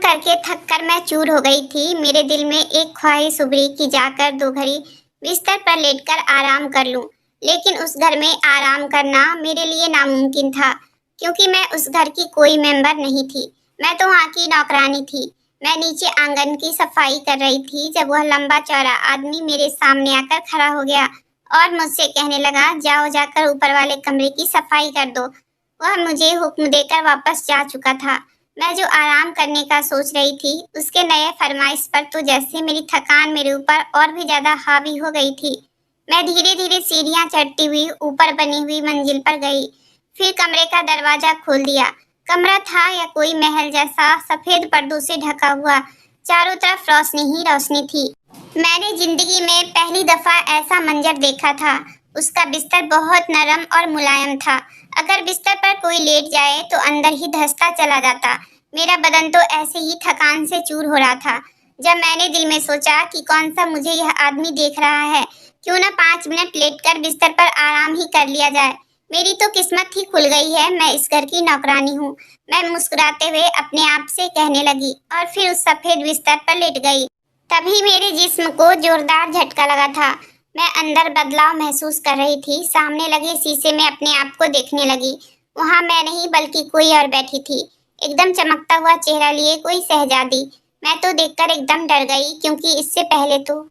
करके थक कर मैं चूर हो गई थी। मेरे दिल में एक ख्वाहिश उभरी कि जाकर 2 घड़ी बिस्तर पर लेटकर आराम कर लूं। लेकिन उस घर में आराम करना मेरे लिए नामुमकिन था, क्योंकि मैं उस घर की कोई मेंबर नहीं थी। मैं तो वहाँ की नौकरानी थी। मैं नीचे आंगन की सफाई कर रही थी जब वह लंबा चौड़ा आदमी मेरे सामने आकर खड़ा हो गया और मुझसे कहने लगा, जाओ जाकर ऊपर वाले कमरे की सफाई कर दो। वह मुझे हुक्म देकर वापस जा चुका था। मैं जो आराम करने का सोच रही थी, उसके नए फरमाइश पर तो जैसे मेरी थकान मेरे ऊपर और भी ज्यादा हावी हो गई थी। मैं धीरे धीरे सीढ़ियां चढ़ती हुई ऊपर बनी हुई मंजिल पर गई। फिर कमरे का दरवाजा खोल दिया। कमरा था या कोई महल जैसा, सफेद पर्दों से ढका हुआ। चारों तरफ रोशनी ही रोशनी थी। मैंने जिंदगी में पहली दफा ऐसा मंजर देखा था। उसका बिस्तर बहुत नरम और मुलायम था। अगर बिस्तर पर कोई लेट जाए तो अंदर ही धंसता चला जाता। मेरा बदन तो ऐसे ही थकान से चूर हो रहा था। जब मैंने दिल में सोचा कि कौन सा मुझे यह आदमी देख रहा है, क्यों न 5 मिनट लेटकर बिस्तर पर आराम ही कर लिया जाए। मेरी तो किस्मत ही खुल गई है, मैं इस घर की नौकरानी हूँ। मैं मुस्कुराते हुए अपने आप से कहने लगी और फिर उस सफेद बिस्तर पर लेट गई। तभी मेरे जिस्म को जोरदार झटका लगा था। मैं अंदर बदलाव महसूस कर रही थी। सामने लगे शीशे में अपने आप को देखने लगी। वहाँ मैं नहीं बल्कि कोई और बैठी थी, एकदम चमकता हुआ चेहरा लिए कोई शहजादी। मैं तो देखकर एकदम डर गई, क्योंकि इससे पहले तो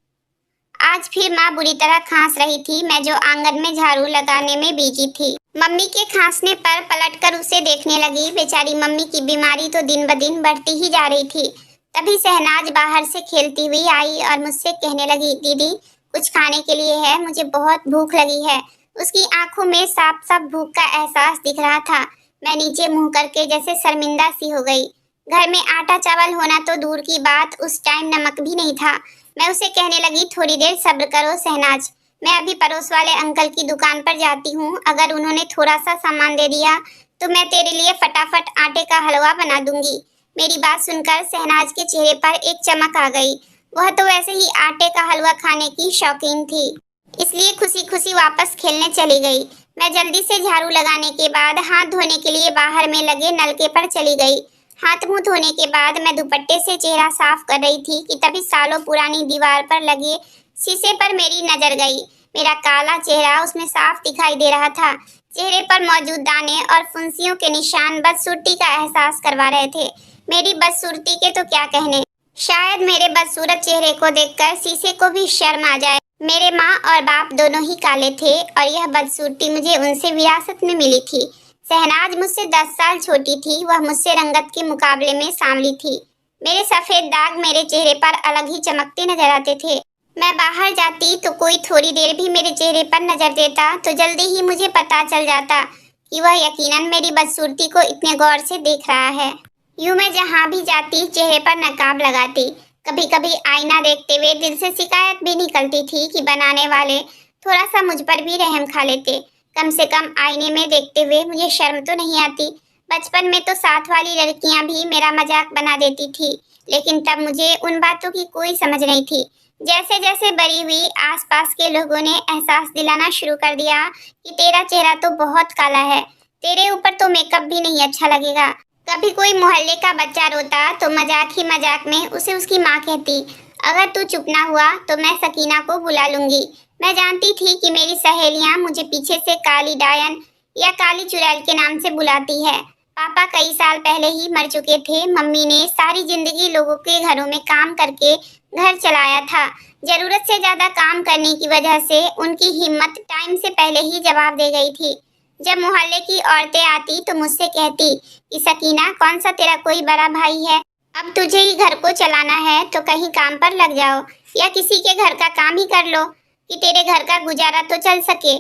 आज फिर माँ बुरी तरह खांस रही थी, मैं जो आंगन में झाड़ू लगाने में बिजी थी। मम्मी के खांसने पर पलटकर उसे देखने लगी। बेचारी मम्मी की बीमारी तो दिन ब दिन बढ़ती ही जा रही थी। तभी शहनाज बाहर से खेलती हुई आई और मुझसे कहने लगी, दीदी कुछ खाने के लिए है, मुझे बहुत भूख लगी है। उसकी आंखों में साफ साफ भूख का एहसास दिख रहा था। मैं नीचे मुंह करके जैसे शर्मिंदा सी हो गई। घर में आटा चावल होना तो दूर की बात, उस टाइम नमक भी नहीं था। मैं उसे कहने लगी, थोड़ी देर सब्र करो शहनाज, मैं अभी पड़ोस वाले अंकल की दुकान पर जाती हूँ। अगर उन्होंने थोड़ा सा सामान दे दिया तो मैं तेरे लिए फटाफट आटे का हलवा बना दूंगी। मेरी बात सुनकर शहनाज के चेहरे पर एक चमक आ गई। वह तो वैसे ही आटे का हलवा खाने की शौकीन थी, इसलिए खुशी खुशी वापस खेलने चली गई। मैं जल्दी से झाड़ू लगाने के बाद हाथ धोने के लिए बाहर में लगे नलके पर चली गई। हाथ मुंह धोने के बाद मैं दुपट्टे से चेहरा साफ कर रही थी कि तभी सालों पुरानी दीवार पर लगे शीशे पर मेरी नजर गई। मेरा काला चेहरा उसमें साफ दिखाई दे रहा था। चेहरे पर मौजूद दाने और फुंसियों के निशान बदसूरती का एहसास करवा रहे थे। मेरी बदसूरती के तो क्या कहने, शायद मेरे बदसूरत चेहरे को देखकर शीशे को भी शर्म आ जाए। मेरे माँ और बाप दोनों ही काले थे और यह बदसूरती मुझे उनसे विरासत में मिली थी। शहनाज मुझसे 10 साल छोटी थी। वह मुझसे रंगत के मुकाबले में सांवली थी। मेरे सफेद दाग मेरे चेहरे पर अलग ही चमकते नजर आते थे। मैं बाहर जाती तो कोई थोड़ी देर भी मेरे चेहरे पर नजर देता तो जल्दी ही मुझे पता चल जाता कि वह यकीनन मेरी बदसूरती को इतने गौर से देख रहा है। यूं मैं जहाँ भी जाती चेहरे पर नकाब लगाती। कभी कभी आईना देखते हुए दिल से शिकायत भी निकलती थी कि बनाने वाले थोड़ा सा मुझ पर भी रहम खा लेते। कम से कम आईने में देखते हुए मुझे शर्म तो नहीं आती। बचपन में तो साथ वाली लड़कियां भी मेरा मजाक बना देती थी, लेकिन तब मुझे उन बातों की कोई समझ नहीं थी। जैसे जैसे बड़ी हुई, आसपास के लोगों ने एहसास दिलाना शुरू कर दिया कि तेरा चेहरा तो बहुत काला है, तेरे ऊपर तो मेकअप भी नहीं अच्छा लगेगा। कभी कोई मोहल्ले का बच्चा रोता तो मजाक ही मजाक में उसे उसकी माँ कहती, अगर तू चुप ना हुआ तो मैं सकीना को बुला लूंगी। मैं जानती थी कि मेरी सहेलियां मुझे पीछे से काली डायन या काली चुड़ैल के नाम से बुलाती है। पापा कई साल पहले ही मर चुके थे। मम्मी ने सारी जिंदगी लोगों के घरों में काम करके घर चलाया था। जरूरत से ज्यादा काम करने की वजह से उनकी हिम्मत टाइम से पहले ही जवाब दे गई थी। जब मोहल्ले की औरतें आती तो मुझसे कहती कि सकीना, कौन सा तेरा कोई बड़ा भाई है, अब तुझे ही घर को चलाना है तो कहीं काम पर लग जाओ या किसी के घर का काम ही कर लो कि तेरे घर का गुजारा तो चल सके।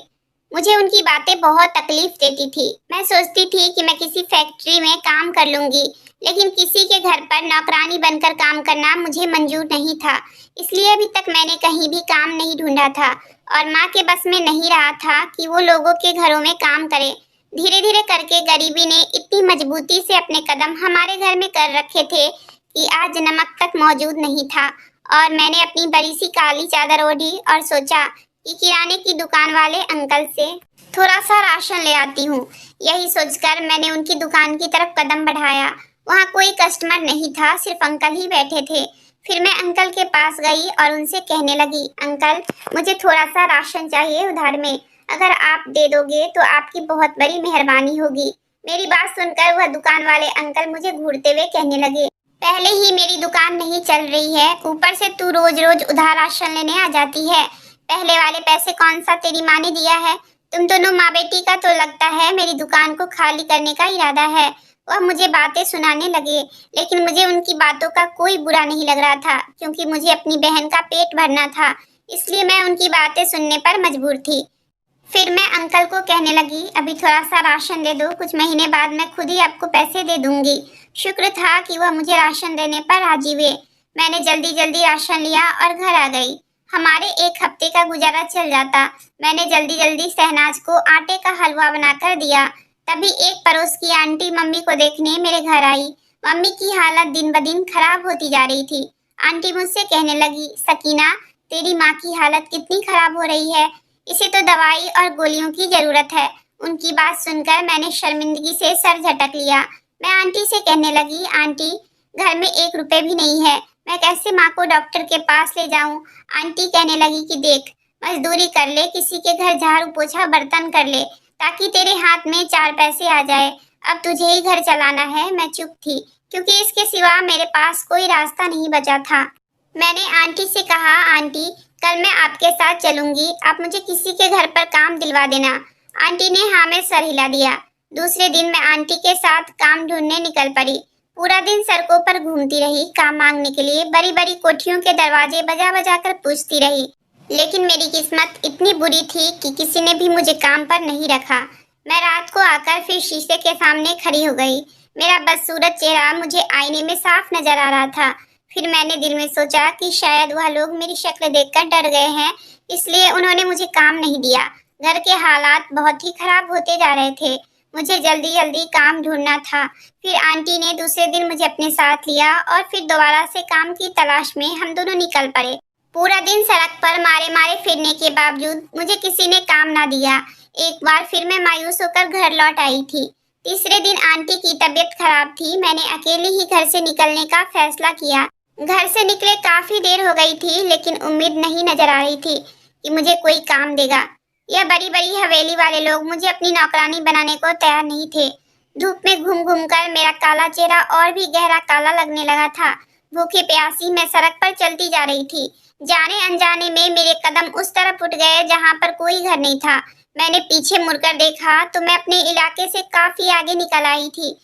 मुझे उनकी बातें बहुत तकलीफ देती थी। मैं सोचती थी कि मैं किसी फैक्ट्री में काम कर लूंगी, लेकिन किसी के घर पर नौकरानी बनकर काम करना मुझे मंजूर नहीं था। इसलिए अभी तक मैंने कहीं भी काम नहीं ढूंढा था और माँ के बस में नहीं रहा था कि वो लोगों के घरों में काम करे। धीरे धीरे करके गरीबी ने इतनी मजबूती से अपने कदम हमारे घर में कर रखे थे कि आज नमक तक मौजूद नहीं था। और मैंने अपनी बड़ी सी काली चादर ओढ़ी और सोचा कि किराने की दुकान वाले अंकल से थोड़ा सा राशन ले आती हूँ। यही सोचकर मैंने उनकी दुकान की तरफ कदम बढ़ाया। वहाँ कोई कस्टमर नहीं था, सिर्फ अंकल ही बैठे थे। फिर मैं अंकल के पास गई और उनसे कहने लगी, अंकल मुझे थोड़ा सा राशन चाहिए उधार में, अगर आप दे दोगे तो आपकी बहुत बड़ी मेहरबानी होगी। मेरी बात सुनकर वह दुकान वाले अंकल मुझे घूरते हुए कहने लगे, पहले ही मेरी दुकान नहीं चल रही है, ऊपर से तू रोज रोज उधार राशन लेने आ जाती है। पहले वाले पैसे कौन सा तेरी माँ ने दिया है? तुम दोनों माँ बेटी का तो लगता है मेरी दुकान को खाली करने का इरादा है। वह मुझे बातें सुनाने लगे, लेकिन मुझे उनकी बातों का कोई बुरा नहीं लग रहा था, क्योंकि मुझे अपनी बहन का पेट भरना था, इसलिए मैं उनकी बातें सुनने पर मजबूर थी। फिर मैं अंकल को कहने लगी, अभी थोड़ा सा राशन दे दो, कुछ महीने बाद मैं खुद ही आपको पैसे दे दूंगी। शुक्र था कि वह मुझे राशन देने पर राजी हुए। मैंने जल्दी जल्दी राशन लिया और घर आ गई। हमारे एक हफ्ते का गुजारा चल जाता। मैंने जल्दी जल्दी शहनाज को आटे का हलवा बनाकर दिया। तभी एक पड़ोस की आंटी मम्मी को देखने मेरे घर आई। मम्मी की हालत दिन ब दिन खराब होती जा रही थी। आंटी मुझसे कहने लगी, सकीना तेरी माँ की हालत कितनी खराब हो रही है, इसे तो दवाई और गोलियों की जरूरत है। उनकी बात सुनकर मैंने शर्मिंदगी से सर झटक लिया। मैं आंटी से कहने लगी, आंटी घर में 1 रुपए भी नहीं है, मैं कैसे माँ को डॉक्टर के पास ले जाऊं? आंटी कहने लगी कि देख, मजदूरी कर ले, किसी के घर झाड़ू पोछा बर्तन कर ले, ताकि तेरे हाथ में 4 पैसे आ जाए। अब तुझे ही घर चलाना है। मैं चुप थी, क्योंकि इसके सिवा मेरे पास कोई रास्ता नहीं बचा था। मैंने आंटी से कहा, आंटी कल मैं आपके साथ चलूंगी, आप मुझे किसी के घर पर काम दिलवा देना। आंटी ने हाँ में सर हिला दिया। दूसरे दिन मैं आंटी के साथ काम ढूंढने निकल पड़ी। पूरा दिन सड़कों पर घूमती रही, काम मांगने के लिए बड़ी बड़ी कोठियों के दरवाजे बजा बजा कर पूछती रही, लेकिन मेरी किस्मत इतनी बुरी थी कि किसी ने भी मुझे काम पर नहीं रखा। मैं रात को आकर फिर शीशे के सामने खड़ी हो गई। मेरा बदसूरत चेहरा मुझे आईने में साफ नजर आ रहा था। फिर मैंने दिल में सोचा कि शायद वह लोग मेरी शक्ल देखकर डर गए हैं, इसलिए उन्होंने मुझे काम नहीं दिया। घर के हालात बहुत ही खराब होते जा रहे थे। मुझे जल्दी जल्दी काम ढूंढना था। फिर आंटी ने दूसरे दिन मुझे अपने साथ लिया और फिर दोबारा से काम की तलाश में हम दोनों निकल पड़े। पूरा दिन सड़क पर मारे मारे फिरने के बावजूद मुझे किसी ने काम ना दिया। एक बार फिर मैं मायूस होकर घर लौट आई थी। तीसरे दिन आंटी की तबीयत खराब थी। मैंने अकेले ही घर से निकलने का फैसला किया। घर से निकले काफी देर हो गई थी, लेकिन उम्मीद नहीं नजर आ रही थी कि मुझे कोई काम देगा। यह बड़ी बड़ी हवेली वाले लोग मुझे अपनी नौकरानी बनाने को तैयार नहीं थे। धूप में घूम घूम कर मेरा काला चेहरा और भी गहरा काला लगने लगा था। भूखी प्यासी मैं सड़क पर चलती जा रही थी। जाने अनजाने में मेरे कदम उस तरफ उठ गए जहाँ पर कोई घर नहीं था। मैंने पीछे मुड़कर देखा तो मैं अपने इलाके से काफी आगे निकल आई थी।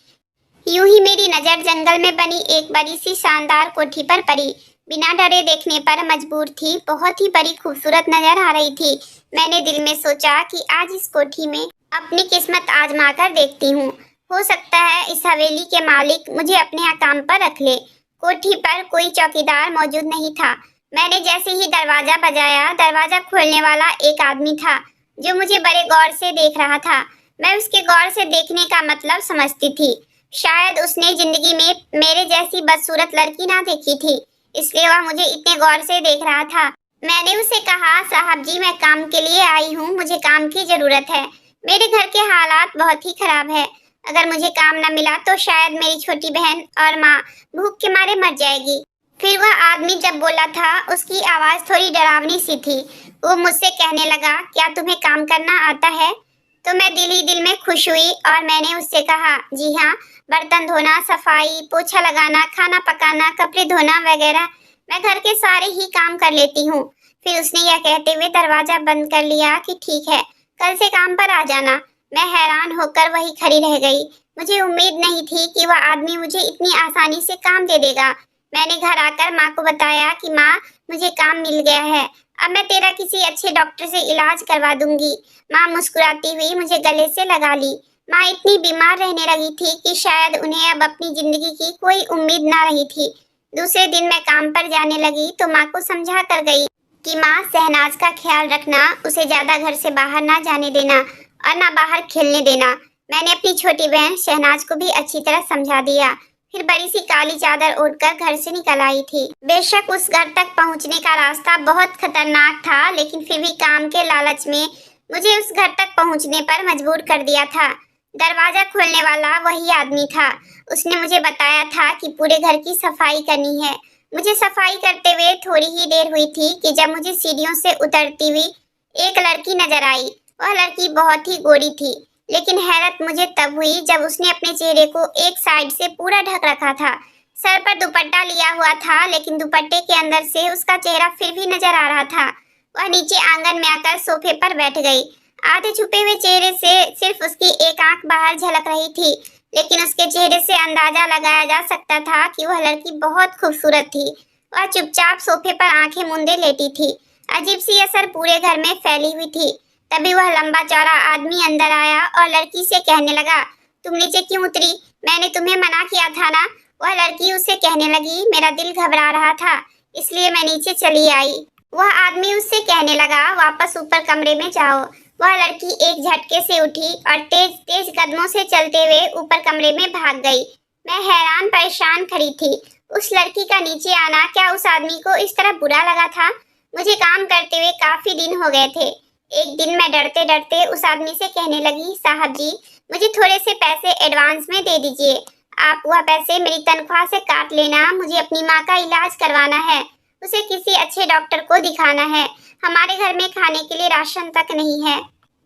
यूं ही मेरी नजर जंगल में बनी एक बड़ी सी शानदार कोठी पर पड़ी। बिना डरे देखने पर मजबूर थी। बहुत ही बड़ी खूबसूरत नजर आ रही थी। मैंने दिल में सोचा कि आज इस कोठी में अपनी किस्मत आजमा कर देखती हूँ। हो सकता है इस हवेली के मालिक मुझे अपने यहाँ काम पर रख ले। कोठी पर कोई चौकीदार मौजूद नहीं था। मैंने जैसे ही दरवाजा बजाया, दरवाजा खोलने वाला एक आदमी था जो मुझे बड़े गौर से देख रहा था। मैं उसके गौर से देखने का मतलब समझती थी। शायद उसने जिंदगी में मेरे जैसी बदसूरत लड़की ना देखी थी, इसलिए वह मुझे इतने गौर से देख रहा था। मैंने उसे कहा, साहब जी मैं काम के लिए आई हूँ, मुझे काम की जरूरत है। मेरे घर के हालात बहुत ही खराब है। अगर मुझे काम न मिला तो शायद मेरी छोटी बहन और माँ भूख के मारे मर जाएगी। फिर वह आदमी जब बोला था उसकी आवाज थोड़ी डरावनी सी थी। वो मुझसे कहने लगा, क्या तुम्हें काम करना आता है? तो मैं दिल ही दिल में खुश हुई और मैंने उससे कहा, जी हाँ, बर्तन धोना, सफाई, पोछा लगाना, खाना पकाना, कपड़े धोना वगैरह मैं घर के सारे ही काम कर लेती हूँ। फिर उसने यह कहते हुए दरवाजा बंद कर लिया कि ठीक है, कल से काम पर आ जाना। मैं हैरान होकर वहीं खड़ी रह गई। मुझे उम्मीद नहीं थी कि वह आदमी मुझे इतनी आसानी से काम दे देगा। मैंने घर आकर माँ को बताया कि माँ, मुझे काम मिल गया है, अब मैं तेरा किसी अच्छे डॉक्टर से इलाज करवा दूंगी। माँ मुस्कुराती हुई मुझे गले से लगा ली। माँ इतनी बीमार रहने लगी थी कि शायद उन्हें अब अपनी जिंदगी की कोई उम्मीद ना रही थी। दूसरे दिन मैं काम पर जाने लगी तो माँ को समझा कर गई कि माँ, शहनाज का ख्याल रखना, उसे ज्यादा घर से बाहर ना जाने देना और ना बाहर खेलने देना। मैंने अपनी छोटी बहन शहनाज को भी अच्छी तरह समझा दिया। फिर बड़ी सी काली चादर ओढ़कर घर से निकल आई थी। बेशक उस घर तक पहुंचने का रास्ता बहुत खतरनाक था, लेकिन फिर भी काम के लालच में मुझे उस घर तक पहुंचने पर मजबूर कर दिया था। दरवाजा खोलने वाला वही आदमी था। उसने मुझे बताया था कि पूरे घर की सफाई करनी है। मुझे सफाई करते हुए थोड़ी ही देर हुई थी कि जब मुझे सीढ़ियों से उतरती हुई एक लड़की नजर आई। वह लड़की बहुत ही गोरी थी, लेकिन हैरत मुझे तब हुई जब उसने अपने चेहरे को एक साइड से पूरा ढक रखा था। सर पर दुपट्टा लिया हुआ था, लेकिन दुपट्टे के अंदर से उसका चेहरा फिर भी नजर आ रहा था। वह नीचे आंगन में आकर सोफे पर बैठ गई। आधे छुपे हुए चेहरे से सिर्फ उसकी एक आंख बाहर झलक रही थी, लेकिन उसके चेहरे से अंदाजा लगाया जा सकता था कि वह लड़की बहुत खूबसूरत थी। वह चुपचाप सोफे पर आंखें मूंदे लेटी थी। अजीब सी असर पूरे घर में फैली हुई थी। तभी वह लंबा चौड़ा आदमी अंदर आया और लड़की से कहने लगा, तुम नीचे क्यों उतरी? मैंने तुम्हें मना किया था ना। वह लड़की उसे कहने लगी, मेरा दिल घबरा रहा था, इसलिए मैं नीचे चली आई। वह आदमी उससे कहने लगा, वापस ऊपर कमरे में जाओ। वह लड़की एक झटके से उठी और तेज तेज कदमों से चलते हुए ऊपर कमरे में भाग गई। मैं हैरान परेशान खड़ी थी। उस लड़की का नीचे आना क्या उस आदमी को इस तरह बुरा लगा था? मुझे काम करते हुए काफी दिन हो गए थे। एक दिन मैं डरते डरते उस आदमी से कहने लगी, साहब जी, मुझे थोड़े से पैसे एडवांस में दे दीजिए। आप वह पैसे मेरी तनख्वाह से काट लेना। मुझे अपनी माँ का इलाज करवाना है, उसे किसी अच्छे डॉक्टर को दिखाना है। हमारे घर में खाने के लिए राशन तक नहीं है।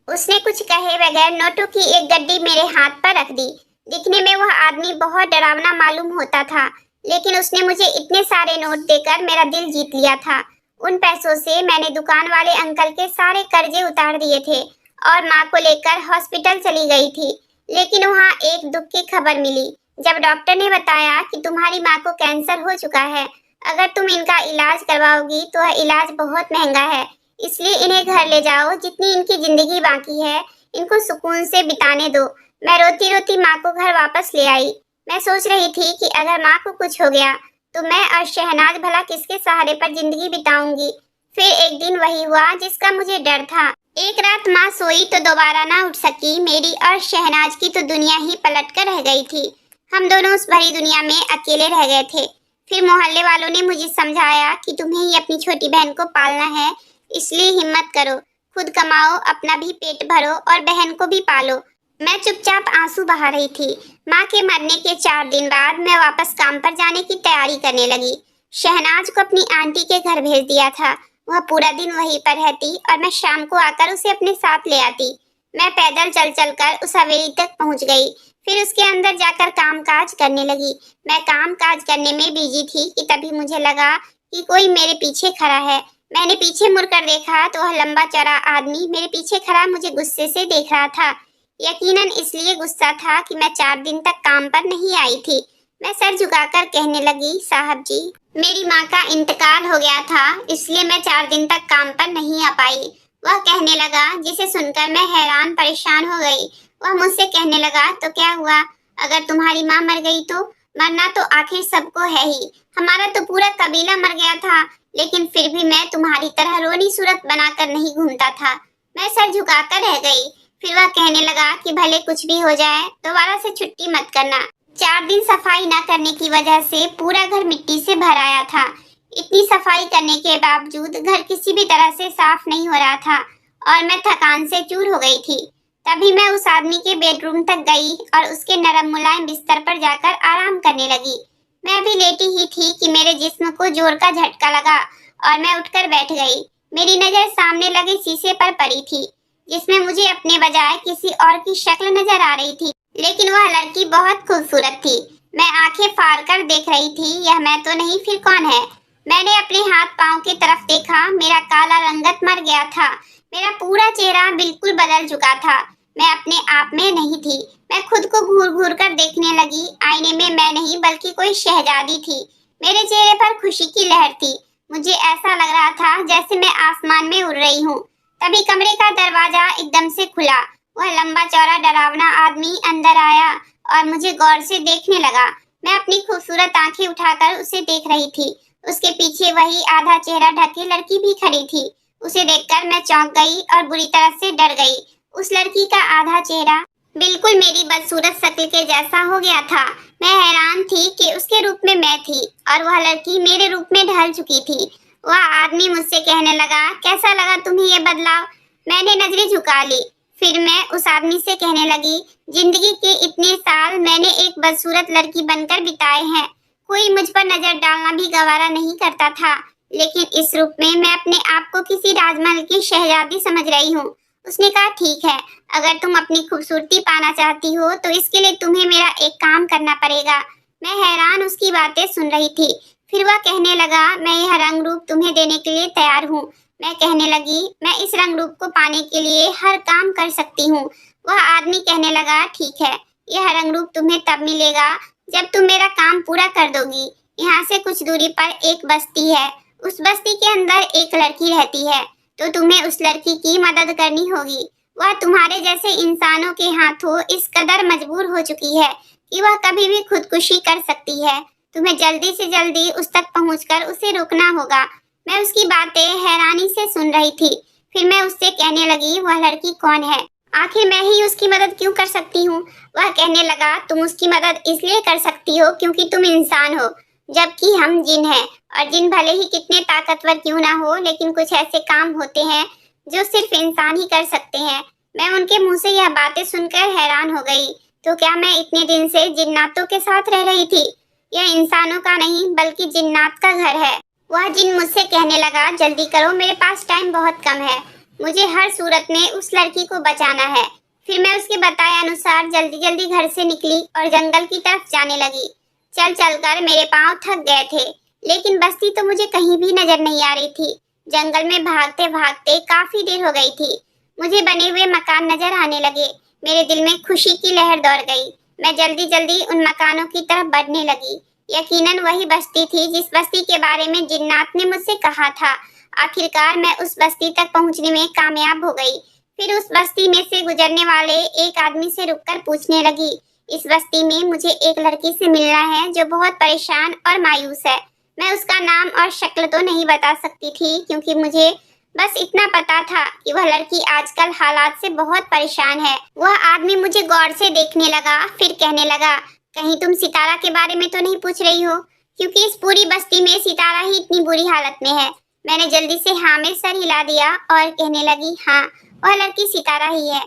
उसने कुछ कहे बगैर नोटों की एक गड्डी मेरे हाथ पर रख दी। दिखने में वह आदमी बहुत डरावना मालूम होता था, लेकिन उसने मुझे इतने सारे नोट देकर मेरा दिल जीत लिया था। उन पैसों से मैंने दुकान वाले अंकल के सारे कर्जे उतार दिए थे और माँ को लेकर हॉस्पिटल चली गई थी। लेकिन वहाँ एक दुख की खबर मिली, जब डॉक्टर ने बताया कि तुम्हारी माँ को कैंसर हो चुका है। अगर तुम इनका इलाज करवाओगी तो वह इलाज बहुत महंगा है, इसलिए इन्हें घर ले जाओ। जितनी इनकी जिंदगी बाकी है, इनको सुकून से बिताने दो। मैं रोती रोती माँ को घर वापस ले आई। मैं सोच रही थी कि अगर माँ को कुछ हो गया तो मैं और शहनाज भला किसके सहारे पर जिंदगी बिताऊंगी। फिर एक दिन वही हुआ जिसका मुझे डर था। एक रात माँ सोई तो दोबारा ना उठ सकी। मेरी और शहनाज की तो दुनिया ही पलट कर रह गई थी। हम दोनों उस भरी दुनिया में अकेले रह गए थे। फिर मोहल्ले वालों ने मुझे समझाया कि तुम्हें ही अपनी छोटी बहन को पालना है, इसलिए हिम्मत करो, खुद कमाओ, अपना भी पेट भरो और बहन को भी पालो। मैं चुपचाप आंसू बहा रही थी। माँ के मरने के 4 दिन बाद मैं वापस काम पर जाने की तैयारी करने लगी। शहनाज को अपनी आंटी के घर भेज दिया था। वह पूरा दिन वहीं पर रहती और मैं शाम को आकर उसे अपने साथ ले आती। मैं पैदल चल चल कर उस हवेली तक पहुँच गई। फिर उसके अंदर जाकर कामकाज करने लगी। मैं कामकाज करने में बिजी थी कि तभी मुझे लगा कि कोई मेरे पीछे खड़ा है। मैंने पीछे मुड़कर देखा तो वह लंबा चौड़ा आदमी मेरे पीछे खड़ा मुझे गुस्से से देख रहा था। यकीनन इसलिए गुस्सा था कि मैं 4 दिन तक काम पर नहीं आई थी। मैं सर झुकाकर कहने लगी, साहब जी, मेरी माँ का इंतकाल हो गया था, इसलिए मैं 4 दिन तक काम पर नहीं आ पाई। वह कहने लगा, जिसे सुनकर मैं हैरान परेशान हो गई। वह मुझसे कहने लगा, तो क्या हुआ? अगर तुम्हारी माँ मर गई तो? मरना तो आखिर सबको है ही। हमारा तो पूरा कबीला मर गया था, लेकिन फिर भी मैं तुम्हारी तरह रोनी सूरत बनाकर नहीं घूमता था। मैं सर झुकाकर रह गई। फिर वह कहने लगा कि भले कुछ भी हो जाए, दोबारा से छुट्टी मत करना। 4 दिन सफाई न करने की वजह से पूरा घर मिट्टी से भर आया था। इतनी सफाई करने के बावजूद घर किसी भी तरह से साफ नहीं हो रहा था और मैं थकान से चूर हो गई थी। तभी मैं उस आदमी के बेडरूम तक गई और उसके नरम मुलायम बिस्तर पर जाकर आराम करने लगी। मैं भी लेटी ही थी कि मेरे जिस्म को जोर का झटका लगा और मैं उठकर बैठ गई। मेरी नजर सामने लगे शीशे पर पड़ी थी, जिसमें मुझे अपने बजाय किसी और की शक्ल नजर आ रही थी, लेकिन वह लड़की बहुत खूबसूरत थी। मैं आंखें फाड़ कर देख रही थी, यह मैं तो नहीं फिर कौन है? मैंने अपने हाथ पांव की तरफ देखा। मेरा काला रंगत मर गया था। मेरा पूरा चेहरा बिल्कुल बदल चुका था। मैं अपने आप में नहीं थी। मैं खुद को घूर घूर कर देखने लगी। आईने में मैं नहीं बल्कि कोई शहजादी थी। मेरे चेहरे पर खुशी की लहर थी। मुझे ऐसा लग रहा था जैसे मैं आसमान में उड़ रही हूँ। तभी कमरे का दरवाजा एकदम से खुला। वह लंबा चौड़ा डरावना आदमी अंदर आया और मुझे गौर से देखने लगा। मैं अपनी खूबसूरत आंखें उठाकर उसे देख रही थी। उसके पीछे वही आधा चेहरा ढके लड़की भी खड़ी थी। उसे देखकर मैं चौंक गई और बुरी तरह से डर गई। उस लड़की का आधा चेहरा बिल्कुल मेरी बदसूरत शक्ल के जैसा हो गया था। मैं हैरान थी कि उसके रूप में मैं थी और वह लड़की मेरे रूप में ढल चुकी थी। वह आदमी मुझसे कहने लगा, कैसा लगा तुम्हें ये बदलाव? मैंने नजरें झुका ली। फिर मैं उस आदमी से कहने लगी, जिंदगी के इतने साल मैंने एक बदसूरत लड़की बनकर बिताए हैं, कोई मुझ पर नजर डालना भी गवारा नहीं करता था, लेकिन इस रूप में मैं अपने आप को किसी राजमहल की शहजादी समझ रही हूँ। उसने कहा, ठीक है, अगर तुम अपनी खूबसूरती पाना चाहती हो तो इसके लिए तुम्हें मेरा एक काम करना पड़ेगा। मैं हैरान उसकी बातें सुन रही थी। फिर वह कहने लगा, मैं यह रंग रूप तुम्हें देने के लिए तैयार हूँ। मैं कहने लगी, मैं इस रंग रूप को पाने के लिए हर काम कर सकती हूँ। वह आदमी कहने लगा, ठीक है, यह रंग रूप तुम्हें तब मिलेगा जब तुम मेरा काम पूरा कर दोगी। यहाँ से कुछ दूरी पर एक बस्ती है, उस बस्ती के अंदर एक लड़की रहती है, तो तुम्हें उस लड़की की मदद करनी होगी। वह तुम्हारे जैसे इंसानों के हाथों इस कदर मजबूर हो चुकी है कि वह कभी भी खुदकुशी कर सकती है। तुम्हें जल्दी से जल्दी उस तक पहुंचकर उसे रोकना होगा। मैं उसकी बातें हैरानी से सुन रही थी। फिर मैं उससे कहने लगी, वह लड़की कौन है? आखिर मैं ही उसकी मदद क्यों कर सकती हूँ? वह कहने लगा, तुम उसकी मदद इसलिए कर सकती हो क्योंकि तुम इंसान हो, जबकि हम जिन हैं। और जिन भले ही कितने ताकतवर क्यों ना हो, लेकिन कुछ ऐसे काम होते हैं जो सिर्फ इंसान ही कर सकते हैं। मैं उनके मुंह से यह बातें सुनकर हैरान हो गई। तो क्या मैं इतने दिन से जिन्नातों के साथ रह रही थी? यह इंसानों का नहीं बल्कि जिन्नात का घर है। वह जिन मुझसे कहने लगा, जल्दी करो, मेरे पास टाइम बहुत कम है, मुझे हर सूरत में उस लड़की को बचाना है। फिर मैं उसके बताए अनुसार जल्दी जल्दी घर से निकली और जंगल की तरफ जाने लगी। चल चलकर मेरे पांव थक गए थे, लेकिन बस्ती तो मुझे कहीं भी नजर नहीं आ रही थी। जंगल में भागते भागते काफी देर हो गई थी। मुझे बने हुए मकान नजर आने लगे। मेरे दिल में खुशी की लहर दौड़ गई। मैं जल्दी जल्दी उन मकानों की तरफ बढ़ने लगी। यकीनन वही बस्ती थी जिस बस्ती के बारे में जिन्नात ने मुझसे कहा था। आखिरकार मैं उस बस्ती तक पहुंचने में कामयाब हो गई। फिर उस बस्ती में से गुजरने वाले एक आदमी से रुककर पूछने लगी, इस बस्ती में मुझे एक लड़की से मिलना है जो बहुत परेशान और मायूस है। मैं उसका नाम और शक्ल तो नहीं बता सकती थी, क्योंकि मुझे बस इतना पता था कि वह लड़की आजकल हालात से बहुत परेशान है। वह आदमी मुझे गौर से देखने लगा, फिर कहने लगा, कहीं तुम सितारा के बारे में तो नहीं पूछ रही हो, क्योंकि इस पूरी बस्ती में सितारा ही इतनी बुरी हालत में है। मैंने जल्दी से हाँ में सर हिला दिया और कहने लगी, हाँ, वह लड़की सितारा ही है,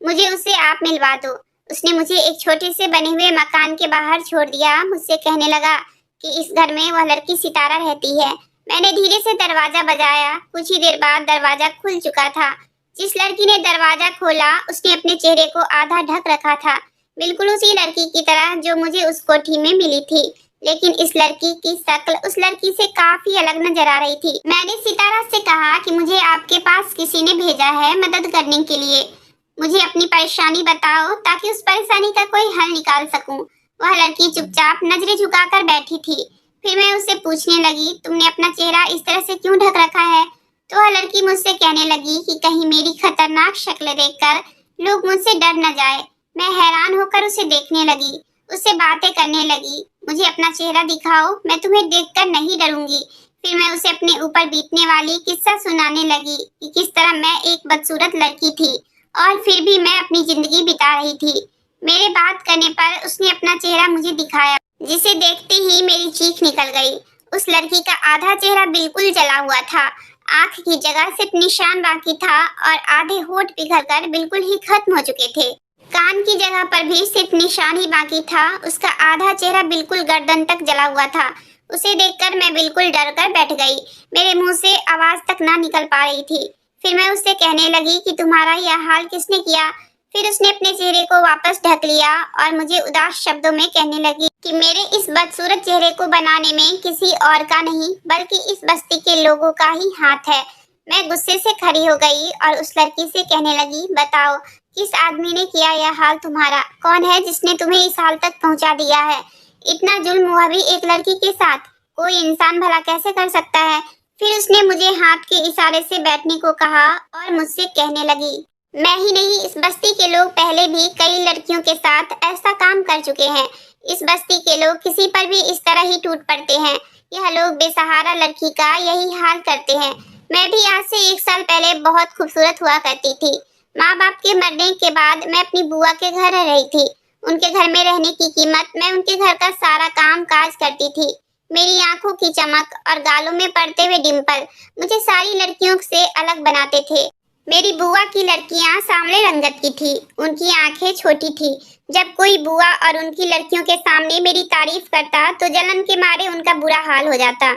मुझे उससे आप मिलवा दो। उसने मुझे एक छोटे से बने हुए मकान के बाहर छोड़ दिया। मुझसे कहने लगा कि इस घर में वह लड़की सितारा रहती है। मैंने धीरे से दरवाजा बजाया। कुछ ही देर बाद दरवाजा खुल चुका था। जिस लड़की ने दरवाजा खोला उसने अपने चेहरे को आधा ढक रखा था, बिल्कुल उसी लड़की की तरह जो मुझे उस कोठी में मिली थी, लेकिन इस लड़की की शक्ल उस लड़की से काफी अलग नजर आ रही थी। मैंने सितारा से कहा कि मुझे आपके पास किसी ने भेजा है मदद करने के लिए। मुझे अपनी परेशानी बताओ ताकि उस परेशानी का कोई हल निकाल सकूं। वह लड़की चुपचाप नजरें झुकाकर बैठी थी। फिर मैं उससे पूछने लगी, तुमने अपना चेहरा इस तरह से क्यों ढक रखा है? तो वह लड़की मुझसे कहने लगी कि कहीं मेरी खतरनाक शक्ल देखकर लोग मुझसे डर न जाए। मैं हैरान होकर उसे देखने लगी, उससे बातें करने लगी। मुझे अपना चेहरा दिखाओ, मैं तुम्हें देखकर नहीं डरूंगी। फिर मैं उसे अपने ऊपर बीतने वाली किस्सा सुनाने लगी कि किस तरह मैं एक बदसूरत लड़की थी और फिर भी मैं अपनी जिंदगी बिता रही थी। मेरे बात करने पर उसने अपना चेहरा मुझे दिखाया, जिसे देखते ही मेरी चीख निकल गई। उस लड़की का आधा चेहरा बिल्कुल जला हुआ था, आंख की जगह सिर्फ निशान बाकी था और आधे होंठ पिघलकर बिल्कुल ही खत्म हो चुके थे। कान की जगह पर भी सिर्फ निशान ही बाकी था। उसका आधा चेहरा बिल्कुल गर्दन तक जला हुआ था। उसे देखकर मैं बिल्कुल डर कर बैठ गई। मेरे मुंह से आवाज तक ना निकल पा रही थी। फिर मैं उससे कहने लगी कि तुम्हारा यह हाल किसने किया? फिर उसने अपने चेहरे को वापस ढक लिया और मुझे उदास शब्दों में कहने लगी कि मेरे इस बदसूरत चेहरे को बनाने में किसी और का नहीं बल्कि इस बस्ती के लोगों का ही हाथ है। मैं गुस्से से खड़ी हो गई और उस लड़की से कहने लगी, बताओ किस आदमी ने किया यह हाल तुम्हारा? कौन है जिसने तुम्हें इस हाल तक पहुंचा दिया है? इतना जुल्म हुआ भी एक लड़की के साथ? कोई इंसान भला कैसे कर सकता है? फिर उसने मुझे हाथ के इशारे से बैठने को कहा और मुझसे कहने लगी, मैं ही नहीं, इस बस्ती के लोग पहले भी कई लड़कियों के साथ ऐसा काम कर चुके हैं। इस बस्ती के लोग किसी पर भी इस तरह ही टूट पड़ते हैं। यह लोग बेसहारा लड़की का यही हाल करते हैं। मैं भी आज से 1 साल पहले बहुत खूबसूरत हुआ करती थी। माँ बाप के मरने के बाद मैं अपनी बुआ के घर रह रही थी। उनके घर में रहने की कीमत मैं उनके घर का सारा काम काज करती थी। मेरी आंखों की चमक और गालों में पड़ते हुए डिम्पल मुझे सारी लड़कियों से अलग बनाते थे। मेरी बुआ की लड़कियां सांवले रंगत की थी, उनकी आंखें छोटी थी। जब कोई बुआ और उनकी लड़कियों के सामने मेरी तारीफ करता तो जलन के मारे उनका बुरा हाल हो जाता।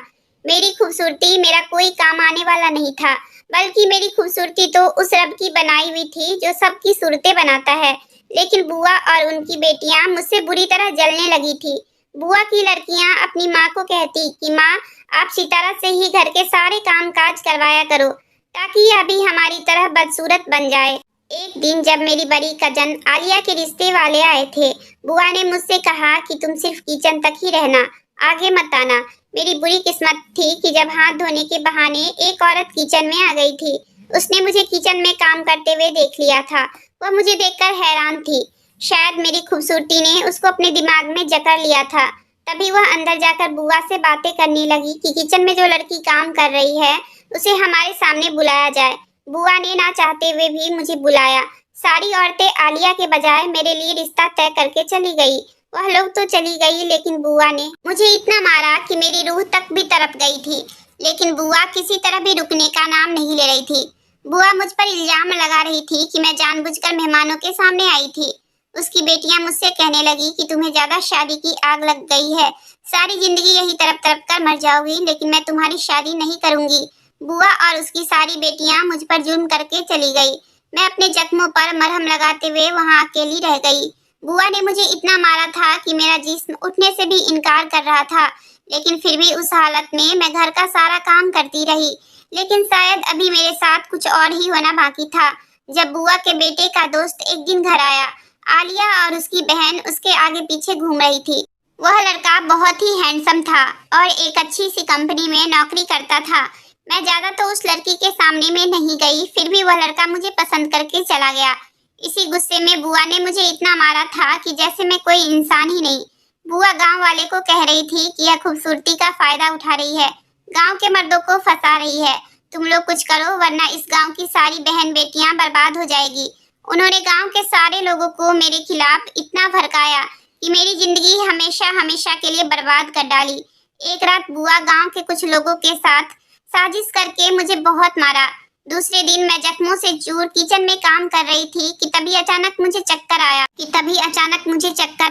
मेरी खूबसूरती मेरा कोई काम आने वाला नहीं था, बल्कि मेरी खूबसूरती तो उस रब की बनाई हुई थी जो सबकी सूरतें बनाता है। लेकिन बुआ और उनकी बेटियां मुझसे बुरी तरह जलने लगी थी। बुआ की लड़कियां अपनी माँ को कहती कि माँ, आप सितारा से ही घर के सारे काम काज करवाया करो, ताकि यह भी हमारी तरह बदसूरत बन जाए। एक दिन जब मेरी बड़ी कजन आलिया के रिश्ते वाले आए थे, बुआ ने मुझसे कहा कि तुम सिर्फ किचन तक ही रहना, आगे मत आना। मेरी बुरी किस्मत थी कि जब हाथ धोने के बहाने एक औरत किचन में आ गई थी। उसने मुझे किचन में काम करते हुए देख लिया था। वह मुझे देखकर हैरान थी। शायद मेरी खूबसूरती ने उसको अपने दिमाग में जकड़ लिया था। तभी वह अंदर जाकर बुआ से बातें करने लगी कि किचन में जो लड़की काम कर रही है उसे हमारे सामने बुलाया जाए। बुआ ने ना चाहते हुए भी मुझे बुलाया। सारी औरतें आलिया के बजाय मेरे लिए रिश्ता तय करके चली गई। वह लोग तो चली गई, लेकिन बुआ ने मुझे इतना मारा कि मेरी रूह तक भी तड़प गई थी। लेकिन बुआ किसी तरह भी रुकने का नाम नहीं ले रही थी। बुआ मुझ पर इल्जाम लगा रही थी कि मैं जानबूझकर मेहमानों के सामने आई थी। उसकी बेटियां मुझसे कहने लगी कि तुम्हें ज्यादा शादी की आग लग गई है, सारी जिंदगी यही तड़प तड़प कर मर जाओगी, लेकिन मैं तुम्हारी शादी नहीं करूंगी। बुआ और उसकी सारी बेटियां मुझ पर जुल्म करके चली गई। मैं अपने जख्मों पर मरहम लगाते हुए वहां अकेली रह गई। बुआ ने मुझे इतना मारा था कि मेरा जिस्म उठने से भी इनकार कर रहा था, लेकिन फिर भी उस हालत में मैं घर का सारा काम करती रही। लेकिन शायद अभी मेरे साथ कुछ और ही होना बाकी था। जब बुआ के बेटे का दोस्त एक दिन घर आया, आलिया और उसकी बहन उसके आगे पीछे घूम रही थी। वह लड़का बहुत ही हैंडसम था और एक अच्छी सी कंपनी में नौकरी करता था। मैं ज्यादा तो उस लड़की के सामने में नहीं गई, फिर भी वह लड़का मुझे पसंद करके चला गया। इसी गुस्से में बुआ ने मुझे इतना मारा था कि जैसे मैं कोई इंसान ही नहीं। बुआ गांव वाले को कह रही थी कि यह खूबसूरती का फायदा उठा रही है, गांव के मर्दों को फंसा रही है। तुम लोग कुछ करो वरना इस गांव की सारी बहन बेटियां बर्बाद हो जाएगी। उन्होंने गांव के सारे लोगों को मेरे खिलाफ इतना भड़काया कि मेरी जिंदगी हमेशा हमेशा के लिए बर्बाद कर डाली। एक रात बुआ गांव के कुछ लोगों के साथ साजिश करके मुझे बहुत मारा। दूसरे दिन मैं जख्मों से चूर किचन में काम कर रही थी कि तभी अचानक मुझे चक्कर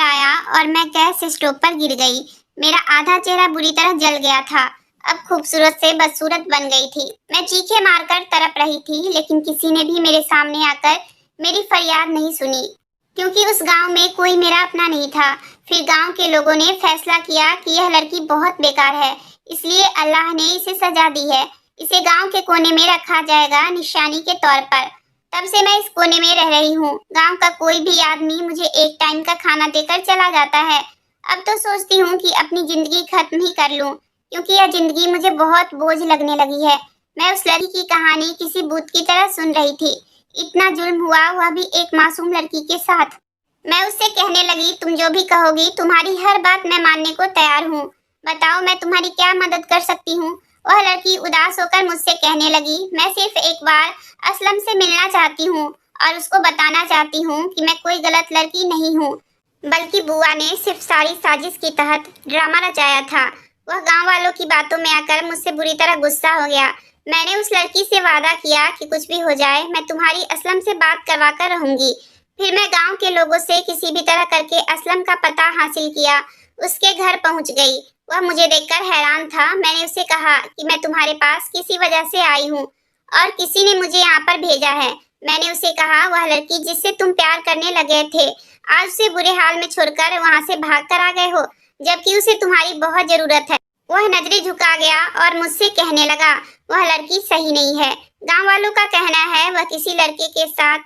आया और मैं गैस स्टोव पर गिर गई। मेरा आधा चेहरा बुरी तरह जल गया था। अब खूबसूरत से बदसूरत बन गई थी। मैं चीखें मारकर तड़प रही थी, लेकिन किसी ने भी मेरे सामने आकर मेरी फरियाद नहीं सुनी, क्योंकि उस गांव में कोई मेरा अपना नहीं था। फिर गांव के लोगों ने फैसला किया कि यह लड़की बहुत बेकार है, इसलिए अल्लाह ने इसे सजा दी है। इसे गांव के कोने में रखा जाएगा निशानी के तौर पर। तब से मैं इस कोने में रह रही हूँ। गांव का कोई भी आदमी मुझे एक टाइम का खाना देकर चला जाता है। अब तो सोचती हूँ कि अपनी जिंदगी खत्म ही कर लूँ, क्योंकि यह जिंदगी मुझे बहुत बोझ लगने लगी है। मैं उस लड़की की कहानी किसी भूत की तरह सुन रही थी। इतना जुल्म हुआ, वह भी एक मासूम लड़की के साथ। मैं उससे कहने लगी, तुम जो भी कहोगी, तुम्हारी हर बात मैं मानने को तैयार हूँ। बताओ मैं तुम्हारी क्या मदद कर सकती हूँ। वह लड़की उदास होकर मुझसे कहने लगी, मैं सिर्फ एक बार असलम से मिलना चाहती हूँ और उसको बताना चाहती हूँ कि मैं कोई गलत लड़की नहीं हूँ, बल्कि बुआ ने सिर्फ सारी साजिश के तहत ड्रामा रचाया था। वह गांव वालों की बातों में आकर मुझसे बुरी तरह गुस्सा हो गया। मैंने उस लड़की से वादा किया कि कुछ भी हो जाए मैं तुम्हारी असलम से बात करवा कर रहूंगी। फिर मैं गांव के लोगों से किसी भी तरह करके असलम का पता हासिल किया। उसके घर पहुंच गई। वह मुझे देखकर हैरान था। मैंने उसे कहा कि मैं तुम्हारे पास किसी वजह से आई हूँ और किसी ने मुझे यहाँ पर भेजा है। मैंने उसे कहा, वह लड़की जिससे तुम प्यार करने लगे थे, आज उसे बुरे हाल में छोड़कर वहाँ से भाग कर आ गए हो, जबकि उसे तुम्हारी बहुत जरूरत है। वह नजरें झुका गया और मुझसे कहने लगा, वह लड़की सही नहीं है। गांव वालों का कहना है वह किसी लड़के के साथ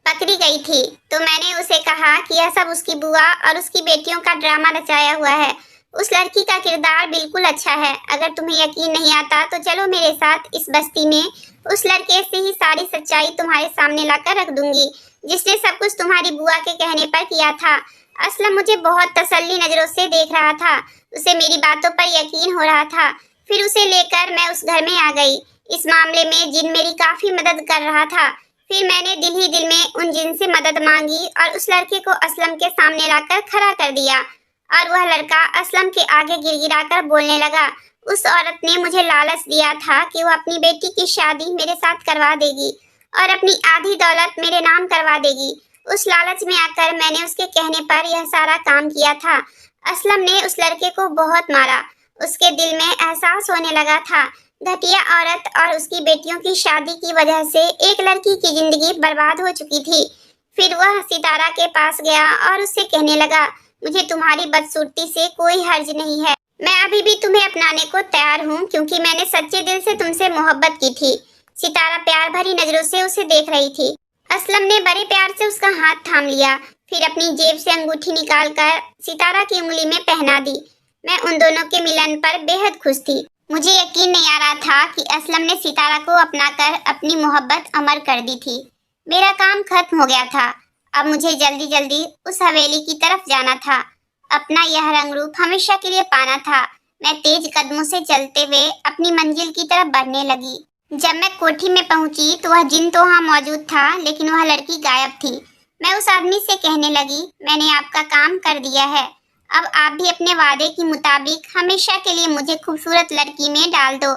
पकड़ी गई थी। तो मैंने उसे कहा कि यह सब उसकी बुआ और उसकी बेटियों का ड्रामा रचाया हुआ है। उस लड़की का किरदार बिल्कुल अच्छा है। अगर तुम्हें यकीन नहीं आता तो चलो मेरे साथ इस बस्ती में। उस लड़के से ही सारी सच्चाई तुम्हारे सामने लाकर रख दूंगी, जिसने सब कुछ तुम्हारी बुआ के कहने पर किया था। असलम मुझे बहुत तसल्ली नजरों से देख रहा था। उसे मेरी बातों पर यकीन हो रहा था। फिर उसे लेकर मैं उस घर में आ गई। इस मामले में जिन मेरी काफी मदद कर रहा था। फिर मैंने दिल ही दिल में उन जिन से मदद मांगी और उस लड़के को असलम के सामने लाकर खड़ा कर दिया और वह लड़का असलम के आगे गिड़गिड़ाकर बोलने लगा। उस औरत ने मुझे लालच दिया था कि वह अपनी बेटी की शादी मेरे साथ करवा देगी और अपनी आधी दौलत मेरे नाम करवा देगी। उस लालच में आकर मैंने उसके कहने पर यह सारा काम किया था। असलम ने उस लड़के को बहुत मारा। उसके दिल में एहसास होने लगा था घटिया औरत और उसकी बेटियों की शादी की वजह से एक लड़की की जिंदगी बर्बाद हो चुकी थी। फिर वह सितारा के पास गया और उससे कहने लगा, मुझे तुम्हारी बदसूरती से कोई हर्ज नहीं है। मैं अभी भी तुम्हें अपनाने को तैयार हूँ क्योंकि मैंने सच्चे दिल से तुमसे मोहब्बत की थी। सितारा प्यार भरी नजरों से उसे देख रही थी। असलम ने बड़े प्यार से उसका हाथ थाम लिया, फिर अपनी जेब से अंगूठी निकालकर सितारा की उंगली में पहना दी। मैं उन दोनों के मिलन पर बेहद खुश थी। मुझे यकीन नहीं आ रहा था कि असलम ने सितारा को अपनाकर अपनी मोहब्बत अमर कर दी थी। मेरा काम खत्म हो गया था। अब मुझे जल्दी जल्दी उस हवेली की तरफ जाना था। अपना यह रंग रूप हमेशा के लिए पाना था। मैं तेज कदमों से चलते हुए अपनी मंजिल की तरफ बढ़ने लगी। जब मैं कोठी में पहुंची तो वह जिन तो वहाँ मौजूद था, लेकिन वह लड़की गायब थी। मैं उस आदमी से कहने लगी, मैंने आपका काम कर दिया है। अब आप भी अपने वादे के मुताबिक हमेशा के लिए मुझे खूबसूरत लड़की में डाल दो।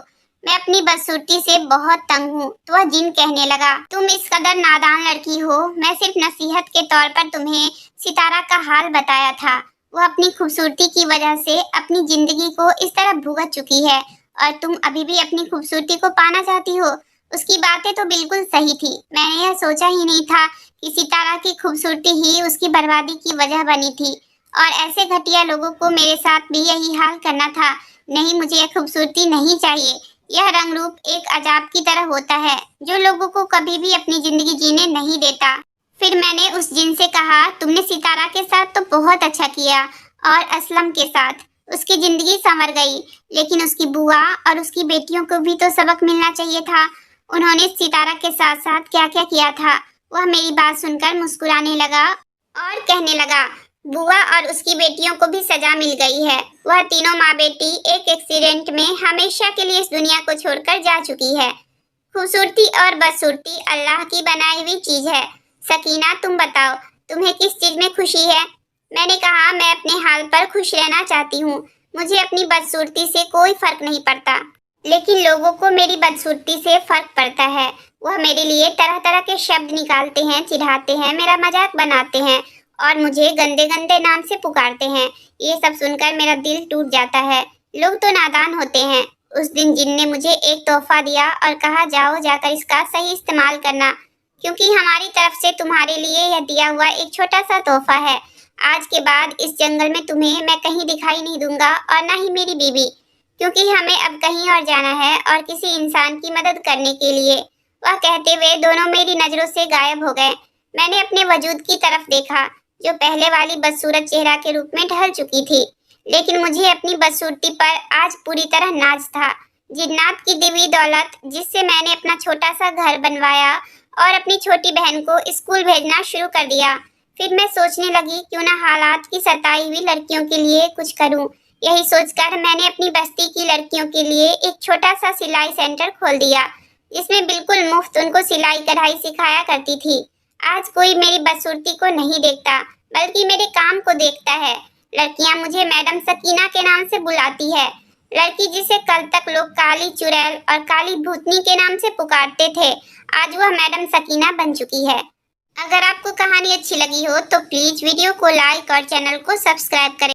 मैं अपनी बदसूरती से बहुत तंग हूँ। तो वह जिन कहने लगा, तुम इस कदर नादान लड़की हो। मैं सिर्फ नसीहत के तौर पर तुम्हें सितारा का हाल बताया था। वह अपनी खूबसूरती की वजह से अपनी जिंदगी को इस तरह भुगत चुकी है और तुम अभी भी अपनी खूबसूरती को पाना चाहती हो। उसकी बातें तो बिल्कुल सही थी। मैंने यह सोचा ही नहीं था कि सितारा की खूबसूरती ही उसकी बर्बादी की वजह बनी थी और ऐसे घटिया लोगों को मेरे साथ भी यही हाल करना था। नहीं, मुझे यह खूबसूरती नहीं चाहिए। यह रंग रूप एक अजाब की तरह होता है जो लोगों को कभी भी अपनी जिंदगी जीने नहीं देता। फिर मैंने उस जिन से कहा, तुमने सितारा के साथ तो बहुत अच्छा किया और असलम के साथ उसकी जिंदगी संवर गई, लेकिन उसकी बुआ और उसकी बेटियों को भी तो सबक मिलना चाहिए था। उन्होंने सितारा के साथ साथ क्या क्या किया था। वह मेरी बात सुनकर मुस्कुराने लगा और कहने लगा, बुआ और उसकी बेटियों को भी सजा मिल गई है। वह तीनों माँ बेटी एक एक्सीडेंट में हमेशा के लिए इस दुनिया को छोड़कर जा चुकी है। खूबसूरती और बदसूरती अल्लाह की बनाई हुई चीज है। सकीना, तुम बताओ, तुम्हें किस चीज में खुशी है? मैंने कहा, मैं अपने हाल पर खुश रहना चाहती हूँ। मुझे अपनी बदसूरती से कोई फर्क नहीं पड़ता, लेकिन लोगों को मेरी बदसूरती से फर्क पड़ता है। वह मेरे लिए तरह तरह के शब्द निकालते हैं, चिढ़ाते हैं, मेरा मजाक बनाते हैं और मुझे गंदे गंदे नाम से पुकारते हैं। ये सब सुनकर मेरा दिल टूट जाता है। लोग तो नादान होते हैं। उस दिन जिन ने मुझे एक तोहफा दिया और कहा, जाओ जाकर इसका सही इस्तेमाल करना, क्योंकि हमारी तरफ से तुम्हारे लिए यह दिया हुआ एक छोटा सा तोहफा है। आज के बाद इस जंगल में तुम्हें मैं कहीं दिखाई नहीं दूंगा और ना ही मेरी बीवी, क्योंकि हमें अब कहीं और जाना है और किसी इंसान की मदद करने के लिए। वह कहते हुए दोनों मेरी नजरों से गायब हो गए। मैंने अपने वजूद की तरफ देखा जो पहले वाली बदसूरत चेहरा के रूप में ढल चुकी थी, लेकिन मुझे अपनी बदसूरती पर आज पूरी तरह नाज था। जिन्नात की दी हुई दौलत जिससे मैंने अपना छोटा सा घर बनवाया और अपनी छोटी बहन को स्कूल भेजना शुरू कर दिया। फिर मैं सोचने लगी, क्यों ना हालात की सताई हुई लड़कियों के लिए कुछ करूं। यही सोचकर मैंने अपनी बस्ती की लड़कियों के लिए एक छोटा सा सिलाई सेंटर खोल दिया, जिसमें बिल्कुल मुफ्त उनको सिलाई कढ़ाई सिखाया करती थी। आज कोई मेरी बदसूरती को नहीं देखता, बल्कि मेरे काम को देखता है। लड़कियां मुझे मैडम सकीना के नाम से बुलाती है। लड़की जिसे कल तक लोग काली चुड़ैल और काली भूतनी के नाम से पुकारते थे, आज वह मैडम सकीना बन चुकी है। अगर आपको कहानी अच्छी लगी हो तो प्लीज वीडियो को लाइक और चैनल को सब्सक्राइब करें।